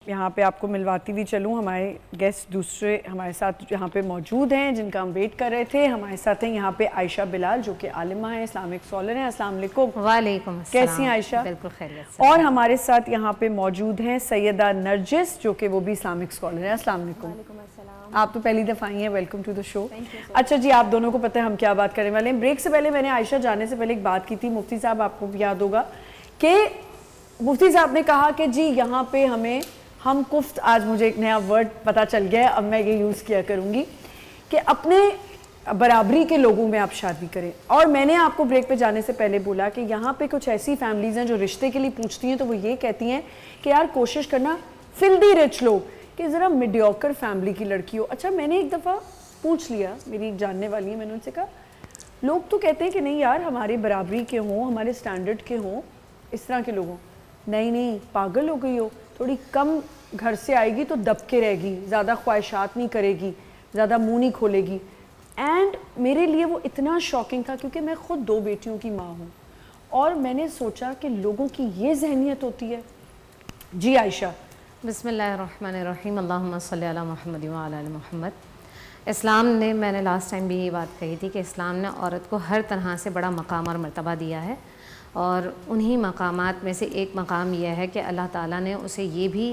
यहाँ पे आपको मिलवाती हुई चलूँ, हमारे गेस्ट दूसरे हमारे साथ यहाँ पे मौजूद हैं जिनका हम वेट कर रहे थे। हमारे साथ हैं यहाँ पे आयशा बिलाल जो कि आलिमा है, इस्लामिक स्कॉलर हैं। अस्सलाम वालेकुम। वालेकुम अस्सलाम। कैसी हैं आयशा? बिल्कुल खैरियत से। और हमारे साथ यहाँ पे मौजूद हैं सैयदा नरजिस जो कि वो भी इस्लामिक स्कॉलर हैं। अस्सलाम वालेकुम। आप तो पहली दफ़ा आई हैं, वेलकम टू द शो। अच्छा जी, आप दोनों को पता है हम क्या बात करने वाले हैं। ब्रेक से पहले मैंने आयशा जाने से पहले एक बात की थी, मुफ्ती साहब आपको भी याद होगा कि मुफ्ती साहब ने कहा कि जी यहाँ पे हमें हम कुफ्त, आज मुझे एक नया वर्ड पता चल गया है, अब मैं ये यूज़ किया करूँगी कि अपने बराबरी के लोगों में आप शादी करें। और मैंने आपको ब्रेक पे जाने से पहले बोला कि यहाँ पे कुछ ऐसी फैमिलीज़ हैं जो रिश्ते के लिए पूछती हैं तो वो ये कहती हैं कि यार कोशिश करना फिल्दी रिच लोग कि ज़रा मीडियोकर फैमिली की लड़की हो। अच्छा, मैंने एक दफ़ा पूछ लिया, मेरी एक जानने वाली है, मैंने उनसे कहा लोग तो कहते हैं कि नहीं यार हमारे बराबरी के हों, हमारे स्टैंडर्ड के हों, इस तरह के लोगों। नहीं, पागल हो गई हो, थोड़ी कम घर से आएगी तो दब के रहेगी, ज़्यादा ख्वाहिशात नहीं करेगी, ज़्यादा मुंह नहीं खोलेगी। एंड मेरे लिए वो इतना शॉकिंग था क्योंकि मैं खुद 2 बेटियों की माँ हूँ और मैंने सोचा कि लोगों की ये जहनियत होती है। जी आयशा। बिस्मिल्लाहिर्रहमानिर्रहीम, अल्लाहुम्मा सल्ली अला मुहम्मद व अला आलि मुहम्मद। इस्लाम ने, मैंने लास्ट टाइम भी यही बात कही थी कि इस्लाम ने औरत को हर तरह से बड़ा मकाम और मर्तबा दिया है और उन्हीं मकामात में से एक मकाम यह है कि अल्लाह ताला ने उसे ये भी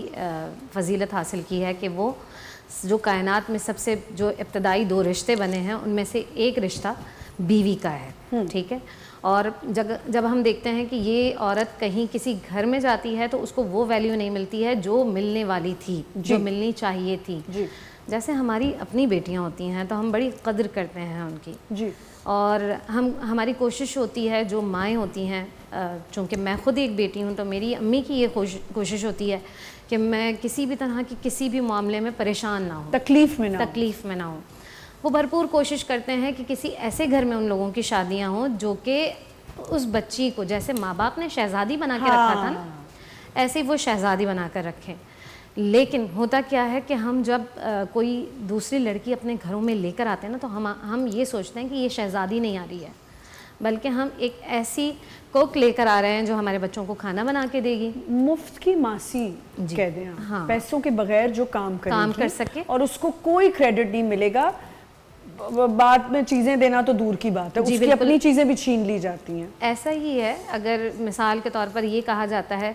फ़जीलत हासिल की है कि वो जो कायनात में सबसे जो इब्तदाई 2 रिश्ते बने हैं उनमें से एक रिश्ता बीवी का है, ठीक है। और जब हम देखते हैं कि ये औरत कहीं किसी घर में जाती है तो उसको वो वैल्यू नहीं मिलती है जो मिलने वाली थी, जो मिलनी चाहिए थी। जैसे हमारी अपनी बेटियां होती हैं तो हम बड़ी कदर करते हैं उनकी जी। और हमारी कोशिश होती है, जो माएँ होती हैं, चूँकि मैं खुद एक बेटी हूँ तो मेरी अम्मी की ये कोशिश होती है कि मैं किसी भी तरह की किसी भी मामले में परेशान ना हूँ, तकलीफ़ में ना हूँ। वो भरपूर कोशिश करते हैं कि किसी ऐसे घर में उन लोगों की शादियाँ हों जो कि उस बच्ची को, जैसे माँ बाप ने शहज़ादी बना के रखा था ना, ऐसे ही वो शहज़ादी बना कर रखें। लेकिन होता क्या है कि हम जब कोई दूसरी लड़की अपने घरों में लेकर आते हैं ना तो हम ये सोचते हैं कि ये शहज़ादी नहीं आ रही है, बल्कि हम एक ऐसी कुक लेकर आ रहे हैं जो हमारे बच्चों को खाना बना के देगी, मुफ्त की मासी कह दें। हाँ, पैसों के बगैर जो काम कर सके और उसको कोई क्रेडिट नहीं मिलेगा। बाद में चीज़ें देना तो दूर की बात है, उसकी अपनी चीज़ें भी छीन ली जाती हैं। ऐसा ही है। अगर मिसाल के तौर पर ये कहा जाता है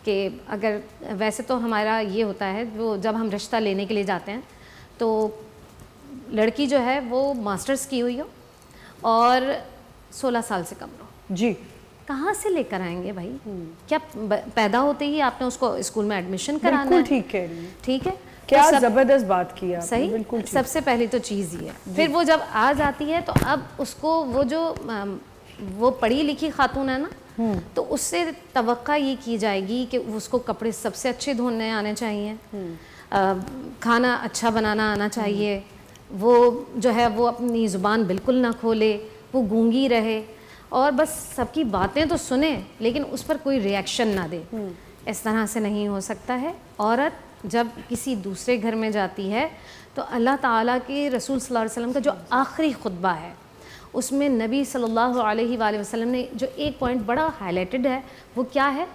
कि अगर, वैसे तो हमारा ये होता है वो जब हम रिश्ता लेने के लिए जाते हैं तो लड़की जो है वो मास्टर्स की हुई हो और 16 साल से कम हो जी। कहाँ से लेकर आएंगे भाई? क्या पैदा होते ही आपने उसको स्कूल में एडमिशन कराना है? ठीक कह रही है, ठीक है। क्या जबरदस्त बात की आपने। सही, बिल्कुल सबसे पहली तो चीज़ ये है। फिर वो जब आ जाती है तो अब उसको वो पढ़ी लिखी खातून है ना, तो उससे तवक्का ये की जाएगी कि उसको कपड़े सबसे अच्छे धोने आने चाहिए, खाना अच्छा बनाना आना चाहिए, वो जो है वो अपनी ज़ुबान बिल्कुल ना खोले, वो गूंगी रहे और बस सबकी बातें तो सुने लेकिन उस पर कोई रिएक्शन ना दे। इस तरह से नहीं हो सकता है। औरत जब किसी दूसरे घर में जाती है तो अल्लाह ताला के रसूल सल्लल्लाहु अलैहि वसल्लम का जो आखिरी खुतबा है उसमें नबी सल्लल्लाहु अलैहि वसल्लम ने जो एक पॉइंट बड़ा हाईलाइटेड है वो क्या है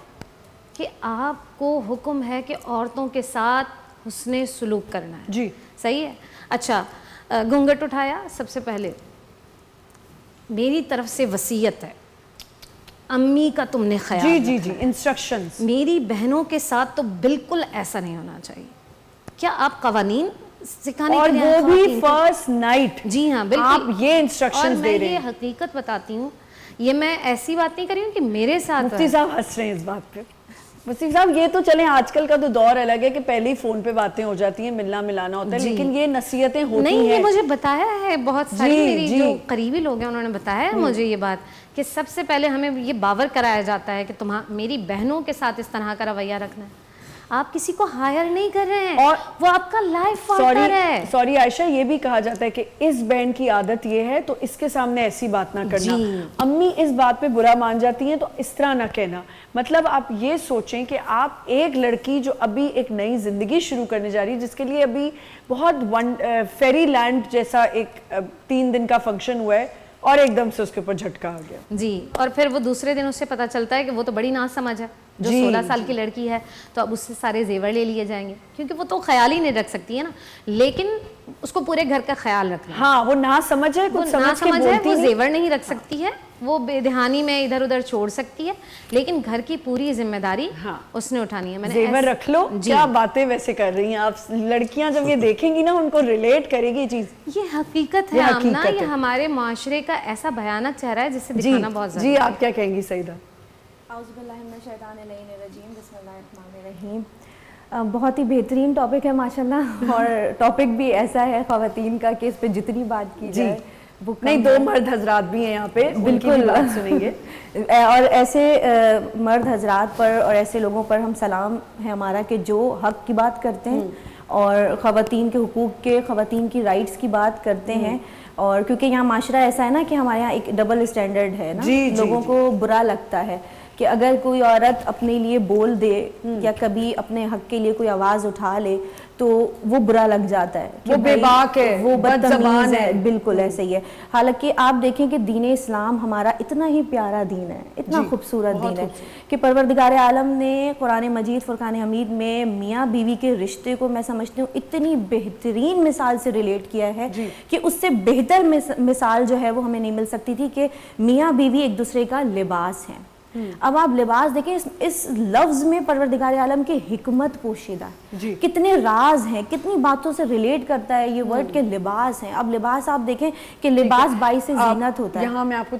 कि आपको हुक्म है कि औरतों के साथ हुस्ने सुलूक करना है जी। सही है। अच्छा, घूंघट उठाया, सबसे पहले मेरी तरफ से वसीयत है, अम्मी का तुमने ख्याल जी, इंस्ट्रक्शंस। मेरी बहनों के साथ तो बिल्कुल ऐसा नहीं होना चाहिए। क्या आप कवानीन सिखाने और के लिए, वो भी फर्स्ट नाइट। जी हाँ, बिल्कुल आप ये इंस्ट्रक्शंस दे रहे हैं। और मैं ये हकीकत बताती हूँ, ये मैं ऐसी बात नहीं कर रही हूँ कि मेरे साथ। मुफ्ती साहब हंस रहे हैं इस बात पे। मुफ्ती साहब ये तो चलें, आजकल का तो दौर अलग है कि पहले ही फोन पे बातें हो जाती हैं, मिलना मिलाना होता है, लेकिन ये नसीहतें होती हैं। नहीं, ये मुझे बताया है बहुत सारी मेरी जो करीबी लोग हैं उन्होंने बताया है मुझे ये बात कि सबसे पहले हमें ये बावर कराया जाता है कि मेरी बहनों के साथ इस तरह का रवैया रखना है। आप किसी को हायर नहीं कर रहे हैं और वो आपका लाइफ पार्टनर है। सॉरी आयशा, ये भी कहा जाता है कि इस बहन की आदत ये है तो इसके सामने ऐसी बात ना करना। अम्मी इस बात पे बुरा मान जाती हैं तो इस तरह ना कहना। मतलब आप ये सोचें कि आप एक लड़की जो अभी एक नई जिंदगी शुरू करने जा रही है, जिसके लिए अभी बहुत फेरी लैंड जैसा एक 3 दिन का फंक्शन हुआ है और एकदम से उसके ऊपर झटका आ गया। जी, और फिर वो दूसरे दिन उससे पता चलता है कि वो तो बड़ी नासमझ है। جو 16 سال کی لڑکی ہے تو اب اس سے سارے زیور لے لیے جائیں گے، کیونکہ وہ تو خیال ہی نہیں رکھ سکتی ہے نا، لیکن اس کو پورے گھر کا خیال رکھنا ہے. ہاں وہ نہ سمجھ ہے، وہ کچھ نہ سمجھ کے سمجھ ہے، بولتی وہ نہیں. زیور نہیں رکھ سکتی ہے، وہ بے دہانی میں ادھر ادھر چھوڑ سکتی ہے، لیکن گھر کی پوری ذمہ داری اس نے اٹھانی ہے. میں نے زیور رکھ لو. کیا باتیں ویسے کر رہی ہیں آپ، لڑکیاں جب یہ دیکھیں گی نا ان کو ریلیٹ کرے گی چیز. یہ حقیقت ہے آمنہ، یہ ہمارے معاشرے کا ایسا بھیانک چہرہ ہے جس سے دکھانا بہت ضروری ہے. جی آپ کیا کہیں گی سعیدہ؟ اعوذ باللہ من الشیطان الرجیم، بسم اللہ الرحمن الرحیم. بہت ہی بہترین ٹاپک ہے ماشاءاللہ، اور ٹاپک بھی ایسا ہے خواتین کا کہ اس پہ جتنی بات کی جائے وہ نہیں. 2 مرد حضرات بھی ہیں یہاں پہ، بالکل بات سنیں گے. اور ایسے مرد حضرات پر اور ایسے لوگوں پر ہم سلام ہے ہمارا کہ جو حق کی بات کرتے ہیں اور خواتین کے حقوق کے، خواتین کی رائٹس کی بات کرتے ہیں. اور کیونکہ یہاں معاشرہ ایسا ہے نا کہ ہمارے یہاں ایک ڈبل اسٹینڈرڈ ہے نا، لوگوں کو برا لگتا ہے کہ اگر کوئی عورت اپنے لیے بول دے یا کبھی اپنے حق کے لیے کوئی آواز اٹھا لے تو وہ برا لگ جاتا ہے، وہ بے باک ہے، وہ بد زبان ہے. بالکل ایسے ہی ہے. حالانکہ آپ دیکھیں کہ دین اسلام ہمارا اتنا ہی پیارا دین ہے، اتنا خوبصورت دین ہے کہ پروردگار عالم نے قرآن مجید فرقان حمید میں میاں بیوی کے رشتے کو میں سمجھتی ہوں اتنی بہترین مثال سے ریلیٹ کیا ہے کہ اس سے بہتر مثال جو ہے وہ ہمیں نہیں مل سکتی تھی کہ میاں بیوی ایک دوسرے کا لباس ہے. اب آپ لباس دیکھیں، اس لفظ میں پروردگار عالم کی حکمت پوشیدہ ہے، کتنے راز ہیں، کتنی باتوں سے ریلیٹ کرتا ہے یہ ورڈ کہ لباس ہے. اب لباس آپ دیکھیں کہ لباس باعث زینت ہوتا ہے. یہاں میں آپ کو